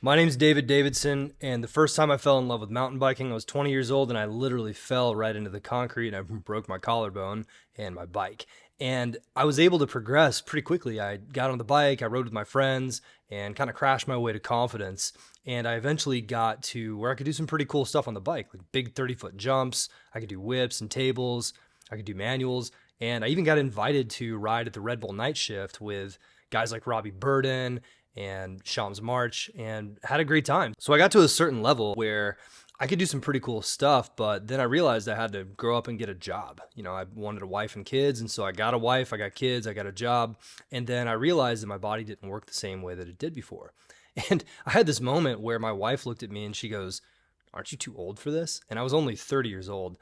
My name's David Davidson, and the first time I fell in love with mountain biking, I was 20 years old, and I literally fell right into the concrete, and I broke my collarbone and my bike. And I was able to progress pretty quickly. I got on the bike, I rode with my friends, and kind of crashed my way to confidence. And I eventually got to where I could do some pretty cool stuff on the bike, like big 30-foot jumps. I could do whips and tables. I could do manuals. And I even got invited to ride at the Red Bull night shift with guys like Robbie Burden and Shams March, and had a great time. So I got to a certain level where I could do some pretty cool stuff, but then I realized I had to grow up and get a job. You know, I wanted a wife and kids, and so I got a wife, I got kids, I got a job, and then I realized that my body didn't work the same way that it did before. And I had this moment where my wife looked at me and she goes, "Aren't you too old for this?" And I was only 30 years old.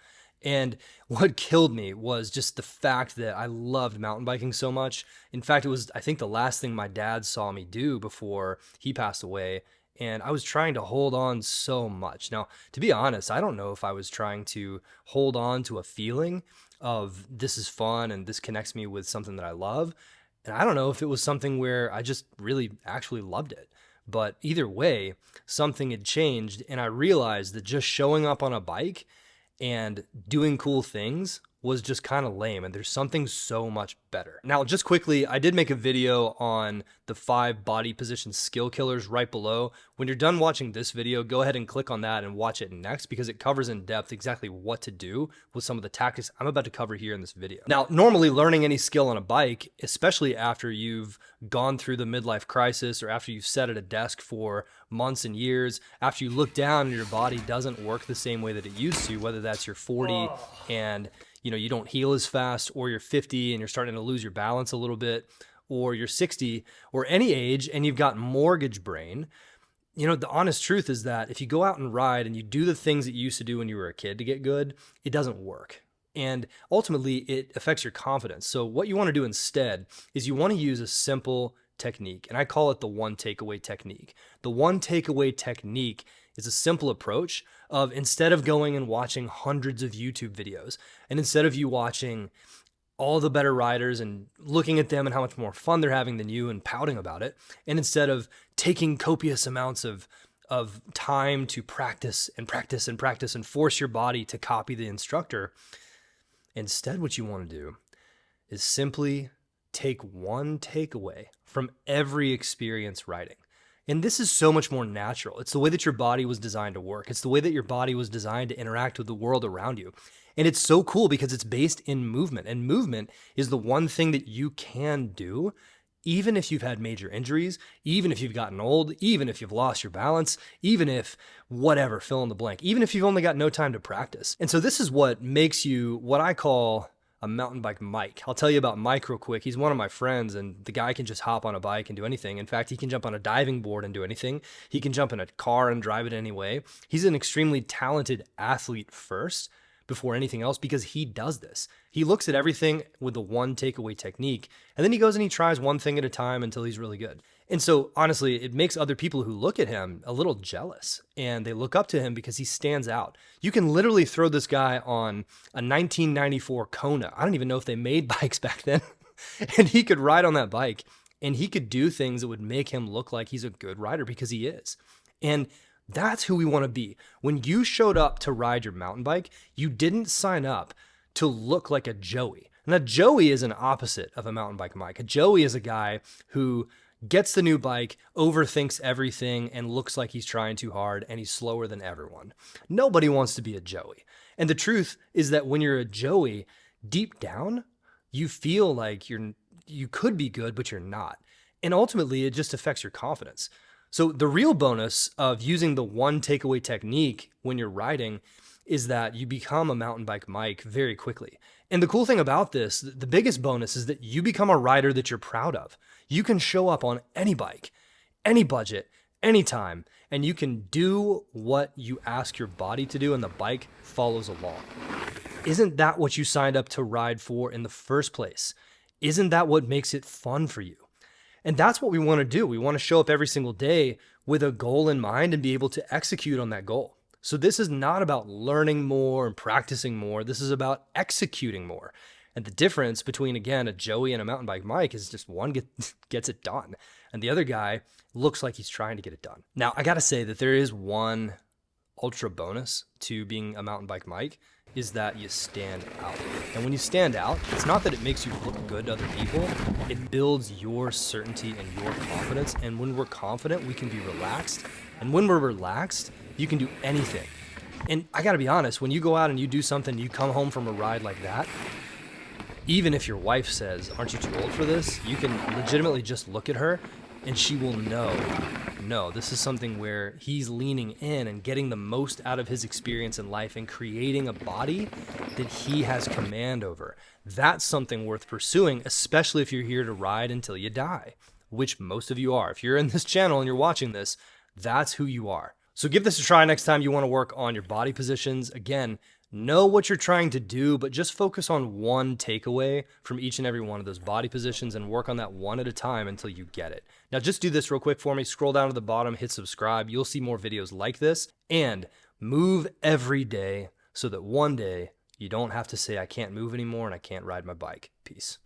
And what killed me was just the fact that I loved mountain biking so much. In fact, it was, I think, the last thing my dad saw me do before he passed away. And I was trying to hold on so much. Now, to be honest, I don't know if I was trying to hold on to a feeling of this is fun and this connects me with something that I love. And I don't know if it was something where I just really actually loved it. But either way, something had changed. And I realized that just showing up on a bike and doing cool things was just kind of lame, and there's something so much better. Now, just quickly, I did make a video on the 5 body position skill killers right below. When you're done watching this video, go ahead and click on that and watch it next, because it covers in depth exactly what to do with some of the tactics I'm about to cover here in this video. Now, normally learning any skill on a bike, especially after you've gone through the midlife crisis or after you've sat at a desk for months and years, after you look down and your body doesn't work the same way that it used to, whether that's you're 40 and you don't heal as fast, or you're 50 and you're starting to lose your balance a little bit, or you're 60 or any age and you've got mortgage brain. The honest truth is that if you go out and ride and you do the things that you used to do when you were a kid to get good, it doesn't work. And ultimately it affects your confidence. So what you want to do instead is you want to use a simple technique, and I call it the one takeaway technique. The one takeaway technique is a simple approach of, instead of going and watching hundreds of YouTube videos, and instead of you watching all the better riders and looking at them and how much more fun they're having than you and pouting about it, and instead of taking copious amounts of time to practice and practice and practice and force your body to copy the instructor, instead what you want to do is simply take one takeaway from every experience riding. And this is so much more natural. It's the way that your body was designed to work. It's the way that your body was designed to interact with the world around you. And it's so cool because it's based in movement. And movement is the one thing that you can do, even if you've had major injuries, even if you've gotten old, even if you've lost your balance, even if whatever, fill in the blank, even if you've only got no time to practice. And so this is what makes you what I call a mountain bike Mike. I'll tell you about Mike real quick. He's one of my friends, and the guy can just hop on a bike and do anything. In fact, he can jump on a diving board and do anything. He can jump in a car and drive it any way. He's an extremely talented athlete first before anything else, because he does this. He looks at everything with the one takeaway technique, and then he goes and he tries one thing at a time until he's really good. And so honestly, it makes other people who look at him a little jealous, and they look up to him because he stands out. You can literally throw this guy on a 1994 Kona. I don't even know if they made bikes back then. And he could ride on that bike, and he could do things that would make him look like he's a good rider, because he is. And that's who we want to be. When you showed up to ride your mountain bike, you didn't sign up to look like a Joey. Now, Joey is an opposite of a mountain bike Mike. A Joey is a guy who gets the new bike, overthinks everything, and looks like he's trying too hard, and he's slower than everyone. Nobody wants to be a Joey. And the truth is that when you're a Joey, deep down, you feel like you could be good, but you're not. And ultimately, it just affects your confidence. So the real bonus of using the one takeaway technique when you're riding is that you become a mountain bike Mike very quickly. And the cool thing about this, the biggest bonus, is that you become a rider that you're proud of. You can show up on any bike, any budget, anytime, and you can do what you ask your body to do, and the bike follows along. Isn't that what you signed up to ride for in the first place? Isn't that what makes it fun for you? And that's what we want to do. We want to show up every single day with a goal in mind and be able to execute on that goal. So this is not about learning more and practicing more. This is about executing more. And the difference between, again, a Joey and a mountain bike Mike is just one gets it done, and the other guy looks like he's trying to get it done. Now, I got to say that there is one ultra bonus to being a mountain bike Mike, is that you stand out. And when you stand out, it's not that it makes you look good to other people, it builds your certainty and your confidence. And when we're confident, we can be relaxed. And when we're relaxed, you can do anything. And I gotta be honest, when you go out and you do something, you come home from a ride like that, even if your wife says, aren't you too old for this? You can legitimately just look at her and she will know, no, this is something where he's leaning in and getting the most out of his experience in life and creating a body that he has command over. That's something worth pursuing, especially if you're here to ride until you die, which most of you are. If you're in this channel and you're watching this, that's who you are. So give this a try next time you want to work on your body positions. Again, know what you're trying to do, but just focus on one takeaway from each and every one of those body positions and work on that one at a time until you get it. Now just do this real quick for me. Scroll down to the bottom, hit subscribe. You'll see more videos like this, and move every day so that one day you don't have to say, I can't move anymore and I can't ride my bike. Peace.